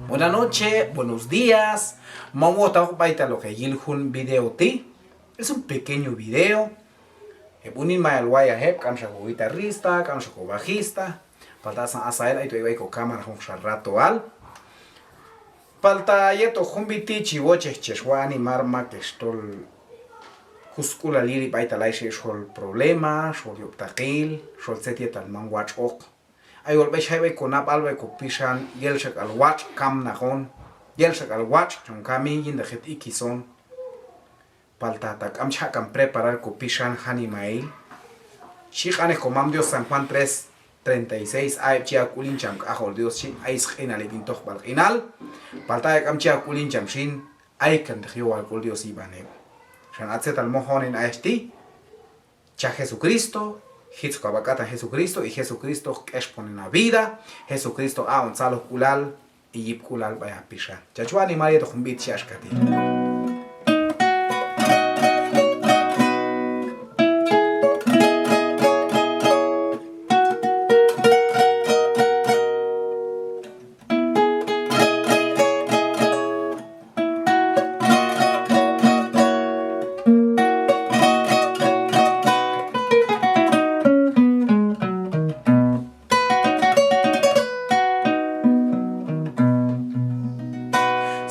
Buenas noches, buenos días. Vamos a lo que un video ti. Es un pequeño video. Unin mayalwaya hep kamshako guitarrista, kamshako bajista. Palta san asael ay tuibai ko cámara hon rato al. Palta yeto humbiti chivoche cheshwani marma que stol kuskula liri baita laishe shol problema, shol yoptakil, shol setietal manwach ok. Ay ol besh highway konap alwe ko pishan yelshak al watch kam nahon. Yelshak al watch chon kami yin de het ikison. Palta tak am chakam preparar ko pishan hani mail. Shikane komam Dios San Juan 3:36 ay chia kulin cham ahol Dios shin ay skhina le din toch bal inal. Palta am chia kulin cham shin ay kan dhio al Dios ibane. Shan atzet al mohonin aysti. Cha Jesucristo Hitzkabakata Jesucristo y Jesucristo expone la vida. Jesucristo a un salo kulal y yip kulal vaya pisha. Chachuani María to humbit shashkati.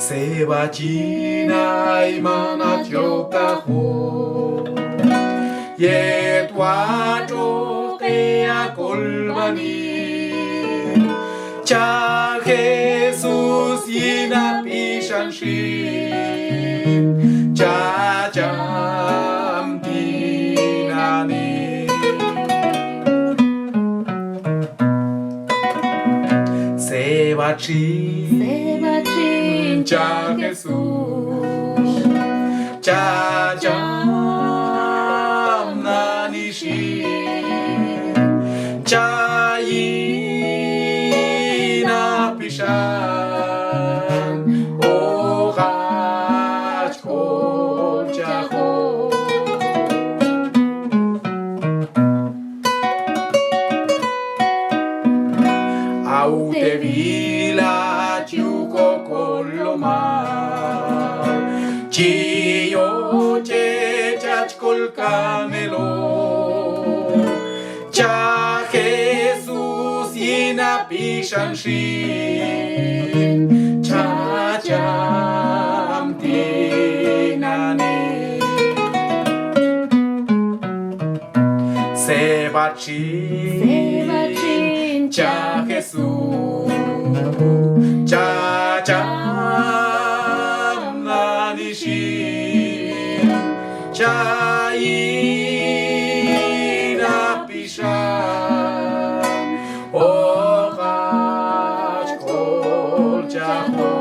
Sebachina imana tiotaho Yetwacho kea kolmani Cha Jesus yina pishanshin Cha jam dinani Sebachin Cha Jesús Cha jam nanishi Cha yina pishan O hach kol chaho Au te vila chiuco colomar Chio che chach col canelo Cha Jesus yina pishanshin Cha jam tinane Sebachin Cha Jesús Cha jam nanishin Cha yina pishan O hach kol chaho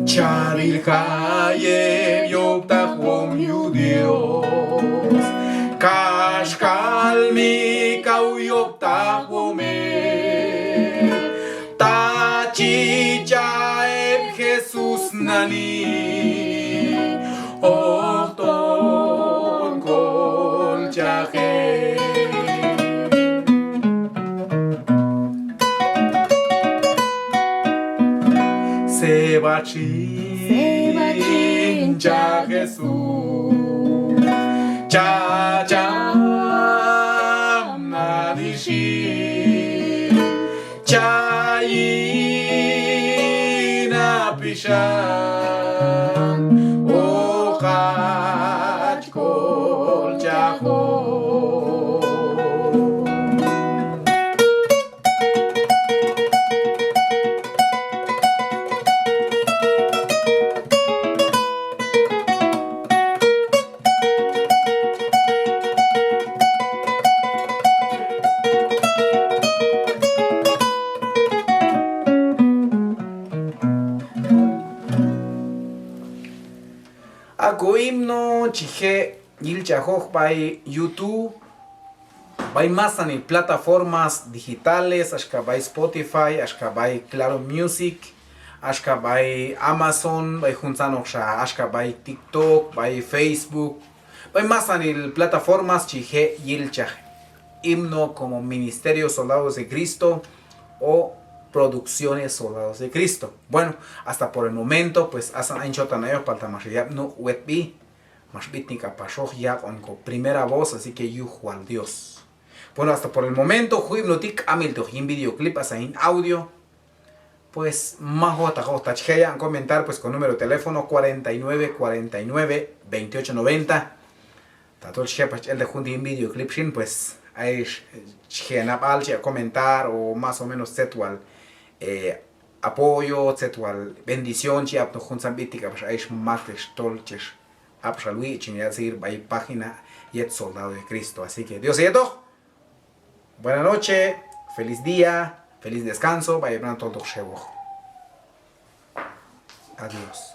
Charil Hayem Yoptahom Dios Kashkal mi kau Yoptahome Tachi Chaeb Jesus Nani Ochton Kol Chahe Sebachin Cha Jesús Cha jam nanishi Cha yina pishan O hach kol chaho que Yilchahoj by YouTube, by más en plataformas digitales, ashka by Spotify, ashka by Claro Music, ashka by Amazon, by Junzanoksha, ashka by TikTok, by Facebook, by más en plataformas chije Yilchah, himno como Ministerio Soldados de Cristo o Producciones Soldados de Cristo. Bueno, hasta por el momento, pues hasta anchotanayo para tamashiap no wetbi, más bitnica pasó ya con primera voz, así que yujo al Dios. Bueno, hasta por el momento, Huibnotik Amilto, en videoclip, hasta en audio. Pues, en comentar, pues con número de teléfono 49 49 28 90. Tatol Shepach, el de Jundi en videoclip, pues, hay a comentar o más o menos setual apoyo, setual bendición, si apto juntan bitica, pues hay más tolches, apshalui, chingadir, hay página y el soldado de Cristo. Así que Dios y todo. Buenas noches, feliz día, feliz descanso, vaya todo. Adiós.